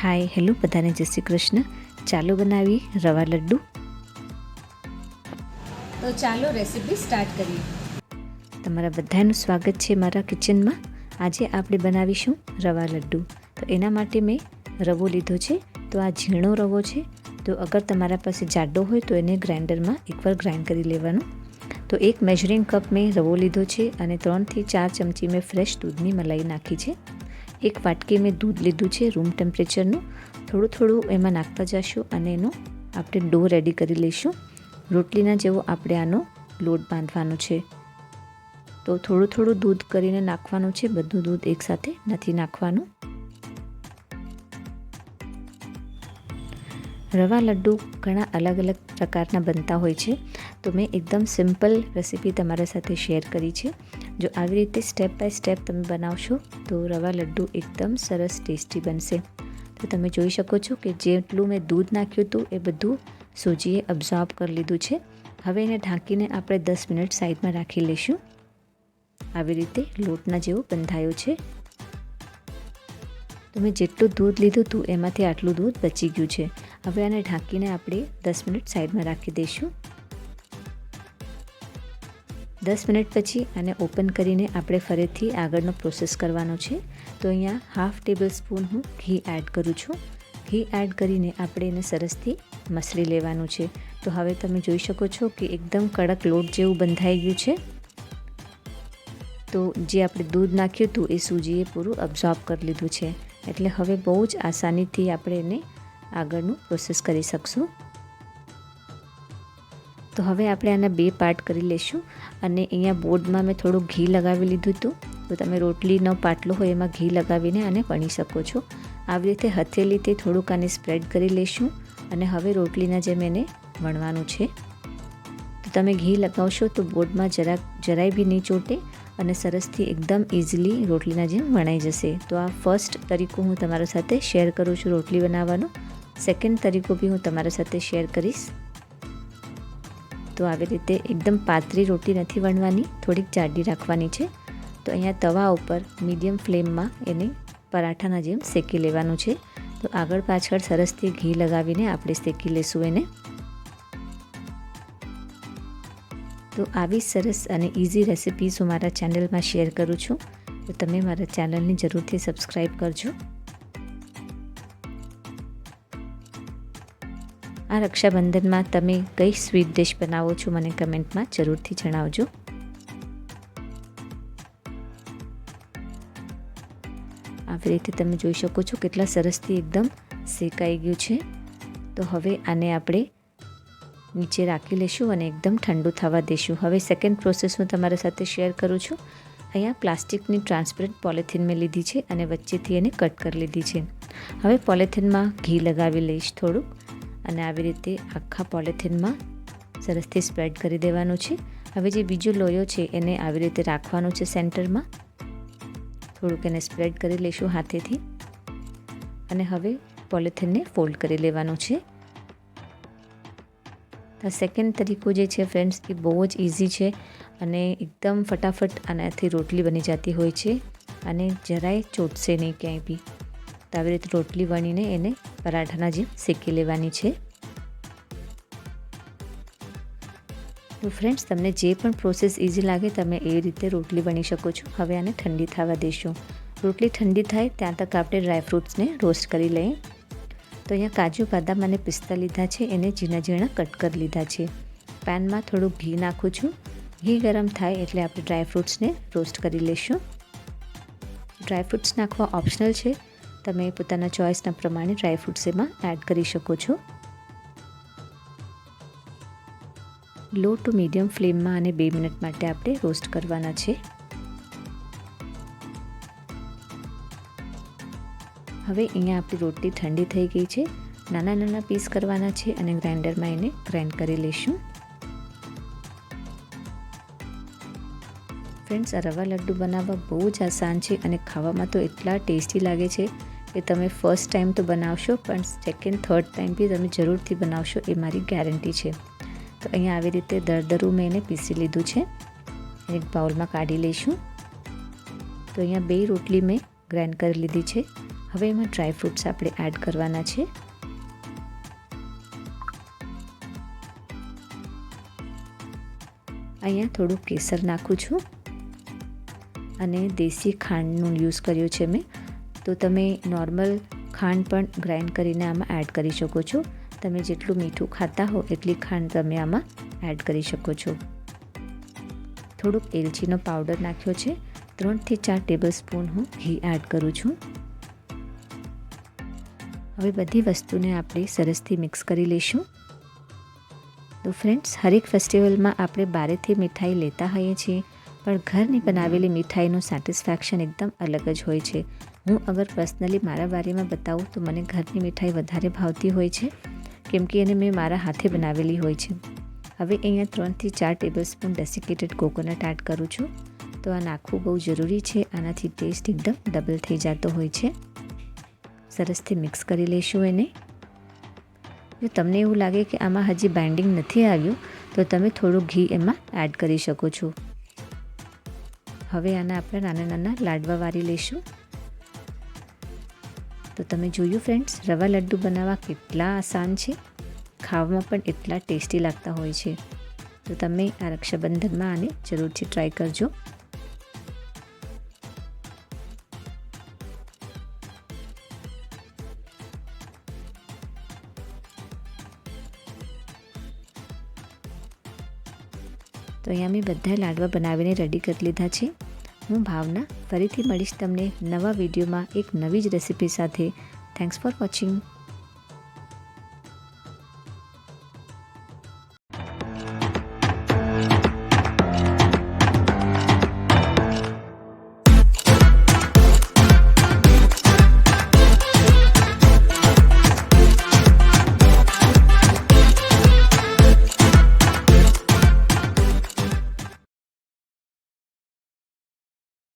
Hi hello બધાને જય શ્રી કૃષ્ણ. ચાલો બનાવીએ રવા લડ્ડુ. તો ચાલો રેસીપી સ્ટાર્ટ કરીએ. તમારા બધાનું સ્વાગત છે મારા કિચનમાં. આજે આપણે બનાવીશું રવા લડ્ડુ. તો એના માટે મેં રવો લીધો છે. તો આ ઝીણો રવો છે. તો અગર તમારા પાસે જાડો હોય તો એને ગ્રાઇન્ડરમાં એકવાર ગ્રાઇન્ડ કરી લેવાનું. તો એક મેઝરિંગ કપ મેં રવો લીધો છે અને 3 થી 4 ચમચી મેં ફ્રેશ દૂધની મલાઈ નાખી છે. એક વાટકી મેં દૂધ લીધું છે રૂમ ટેમ્પરેચરનું. થોડું થોડું એમાં નાખતા જઈશું અને એનો આપણે ડો રેડી કરી લઈશું. રોટલીના જેવો આપણે આનો લોટ બાંધવાનો છે. તો થોડું થોડું દૂધ કરીને નાખવાનું છે, બધું દૂધ એકસાથે નથી નાખવાનું. રવા લડ્ડુ ઘણા અલગ અલગ પ્રકારના બનતા હોય છે. તો મેં એકદમ સિમ્પલ રેસીપી તમારા સાથે શેર કરી છે. જો આવી રીતે સ્ટેપ બાય સ્ટેપ તમે બનાવશો તો રવા લડ્ડુ એકદમ સરસ ટેસ્ટી બનશે. તો તમે જોઈ શકો છો કે જેટલું મેં દૂધ નાખ્યું હતું એ બધું સૂજીએ અબ્ઝોર્બ કરી લીધું છે. હવે એને ઢાંકીને આપણે 10 મિનિટ સાઈડમાં રાખી લઈશું. આવી રીતે લોટના જેવું બંધાયું છે. તો મેં જેટલું દૂધ લીધું હતું એમાંથી આટલું દૂધ બચી ગયું છે. હવે આને ઢાંકીને આપણે 10 મિનિટ સાઈડમાં રાખી દઈશું. 10 મિનિટ પછી આને ઓપન કરીને આપણે ફરીથી આગળનો પ્રોસેસ કરવાનો છે. તો અહીંયા હાફ ટેબલ સ્પૂન હું ઘી એડ કરું છું. ઘી એડ કરીને આપણે એને સરસથી મસળી લેવાનું છે. તો હવે તમે જોઈ શકો છો કે એકદમ કડક લોટ જેવું બંધાઈ ગયું છે. તો જે આપણે દૂધ નાખ્યું હતું એ સૂજીએ પૂરું અબ્ઝોર્બ કરી લીધું છે. એટલે હવે બહુ જ આસાનીથી આપણે એને આગળનું પ્રોસેસ કરી શકશું. તો હવે આપણે આના 2 પાર્ટ કરી લઈશું. અને અહીંયા બોર્ડમાં મેં થોડું ઘી લગાવી લીધું હતું. તો તમે રોટલીનો પાટલો હોય એમાં ઘી લગાવીને આને વણી શકો છો. આવી રીતે હથેળીથી થોડુંક આને સ્પ્રેડ કરી લઈશું અને હવે રોટલીના જેમ એને વણવાનું છે. તો તમે ઘી લગાવશો તો બોર્ડમાં જરાય બી નહીં ચોટે અને સરસથી એકદમ ઇઝીલી રોટલીના જેમ વણાઈ જશે. તો આ ફર્સ્ટ તરીકો હું તમારા સાથે શેર કરું છું રોટલી બનાવવાનો. સેકન્ડ તરીકો બી હું તમારા સાથે શેર કરીશ. તો આવી રીતે એકદમ પાતળી રોટલી નથી વણવાની, થોડીક જાડી રાખવાની છે. તો અહીંયા તવા ઉપર મીડિયમ ફ્લેમમાં એને પરાઠાના જેમ શેકી લેવાનું છે. તો આગળ પાછળ સરસથી ઘી લગાવીને આપણે શેકી લેશું એને. તો આવી સરસ અને ઇઝી રેસિપીઝ હું મારા ચેનલમાં શેર કરું છું. તો તમે મારા ચેનલને જરૂરથી સબસ્ક્રાઈબ કરજો. આ રક્ષાબંધનમાં તમે કઈ સ્વીટ ડિશ બનાવો છો મને કમેન્ટમાં જરૂરથી જણાવજો. આવી રીતે તમે જોઈ શકો છો કેટલા સરસથી એકદમ શેકાઈ ગયું છે. તો હવે આને આપણે નીચે રાખી લઈશું અને એકદમ ઠંડુ થવા દઈશું. હવે સેકન્ડ પ્રોસેસ હું તમારા સાથે શેર કરું છું. અહીંયા પ્લાસ્ટિકની ટ્રાન્સપરન્ટ પોલિથીન મેં લીધી છે અને વચ્ચેથી એને કટ કરી લીધી છે. હવે પોલિથીનમાં ઘી લગાવી લઈશ થોડુંક અને આવી રીતે આખા પોલિથીનમાં સરસથી સ્પ્રેડ કરી દેવાનું છે. હવે જે બીજો લોયો છે એને આવી રીતે રાખવાનું છે સેન્ટરમાં. થોડુંક એને સ્પ્રેડ કરી લઈશું હાથેથી અને હવે પોલિથીનને ફોલ્ડ કરી લેવાનું છે. તો સેકન્ડ તરીકો જે છે ફ્રેન્ડ્સ એ બહુ જ ઇઝી છે અને એકદમ ફટાફટ આનાથી રોટલી બની જતી હોય છે અને જરાય ચોટશે નહીં ક્યાંય બી. તો આવી રીતે રોટલી વણીને એને પરાઠાના જેમ શેકી લેવાની છે. તો ફ્રેન્ડ્સ તમને જે પણ પ્રોસેસ ઇઝી લાગે તમે એ રીતે રોટલી વણી શકો છો. હવે આને ઠંડી થવા દઈશું. રોટલી ઠંડી થાય ત્યાં તક આપણે ડ્રાયફ્રૂટ્સને રોસ્ટ કરી લઈએ. તો અહીંયા કાજુ બદામ અને પિસ્તા લીધા છે, એને ઝીણા ઝીણા કટ કરી લીધા છે. પેનમાં થોડું ઘી નાખું છું. ઘી ગરમ થાય એટલે આપણે ડ્રાયફ્રૂટ્સને રોસ્ટ કરી લઈશું. ડ્રાયફ્રૂટ્સ નાખવા ઓપ્શનલ છે. તમે પોતાના ચોઇસના પ્રમાણે ડ્રાયફ્રૂટ્સ એમાં એડ કરી શકો છો. લો ટુ મીડિયમ ફ્લેમમાં આને 2 મિનિટ માટે આપણે રોસ્ટ કરવાના છે. હવે અહીંયા આપણી રોટલી ઠંડી થઈ ગઈ છે. નાના નાના પીસ કરવાના છે અને ગ્રાઇન્ડરમાં એને ગ્રાઇન્ડ કરી લઈશું. ફ્રેન્ડ્સ આ રવા લડ્ડુ બનાવવા બહુ જ આસાન છે અને ખાવામાં તો એટલા ટેસ્ટી લાગે છે કે તમે ફર્સ્ટ ટાઈમ તો બનાવશો પણ સેકન્ડ થર્ડ ટાઈમ બી તમે જરૂરથી બનાવશો એ મારી ગેરંટી છે. તો અહીંયા આવી રીતે દરદરું મેં એને પીસી લીધું છે. એક બાઉલમાં કાઢી લઈશું. તો અહીંયા 2 રોટલી મેં ગ્રાઇન્ડ કરી લીધી છે હવે એમાં ડ્રાય ફ્રૂટ્સ આપણે એડ કરવાના છે. અહીંયા થોડું કેસર નાખું છું અને દેશી ખાંડનો યુઝ કર્યો છે મેં. તો તમે નોર્મલ ખાંડ પણ ગ્રાઇન્ડ કરીને આમાં એડ કરી શકો છો. તમે જેટલું મીઠું ખાતા હો એટલી ખાંડ તમે આમાં એડ કરી શકો છો. થોડુંક એલચીનો પાવડર નાખ્યો છે. 3 થી 4 ટેબલ સ્પૂન હું ઘી એડ કરું છું. હવે બધી વસ્તુને આપણે સરસથી મિક્સ કરી લઈશું. તો ફ્રેન્ડ્સ, હરેક ફેસ્ટિવલમાં આપણે બહારેથી મીઠાઈ લેતા હોઈએ છીએ, પણ ઘરની બનાવેલી મીઠાઈનું સેટિસ્ફેક્શન એકદમ અલગ જ હોય છે. હું અગર પર્સનલી મારા બારેમાં બતાવું તો મને ઘરની મીઠાઈ વધારે ભાવતી હોય છે, કેમ કે એને મેં મારા હાથે બનાવેલી હોય છે. હવે અહીંયા 3 થી 4 tablespoon desiccated coconut add કરું છું. તો આ નાખવું બહુ જરૂરી છે. આનાથી ટેસ્ટ એકદમ ડબલ થઈ જતો હોય છે. સરસથી મિક્સ કરી લઈશું એને. જો તમને એવું લાગે કે આમાં હજી બાઇન્ડિંગ નથી આવ્યું તો તમે થોડું ઘી એમાં એડ કરી શકો છો. હવે આના આપણે નાના નાના લાડવા વાળી લઈશું. તો તમે જોયું ફ્રેન્ડ્સ, રવા લડ્ડુ બનાવવા કેટલા આસાન છે, ખાવામાં પણ એટલા ટેસ્ટી લાગતા હોય છે. તો તમે આ રક્ષાબંધનમાં આને જરૂરથી ટ્રાય કરજો. તો અહીંયા મેં બધા લાડવા બનાવીને રેડી કરી લીધા છે. હું ભાવના ફરીથી મળીશ તમને નવા વિડીયોમાં એક નવી જ રેસીપી સાથે. Thanks for watching.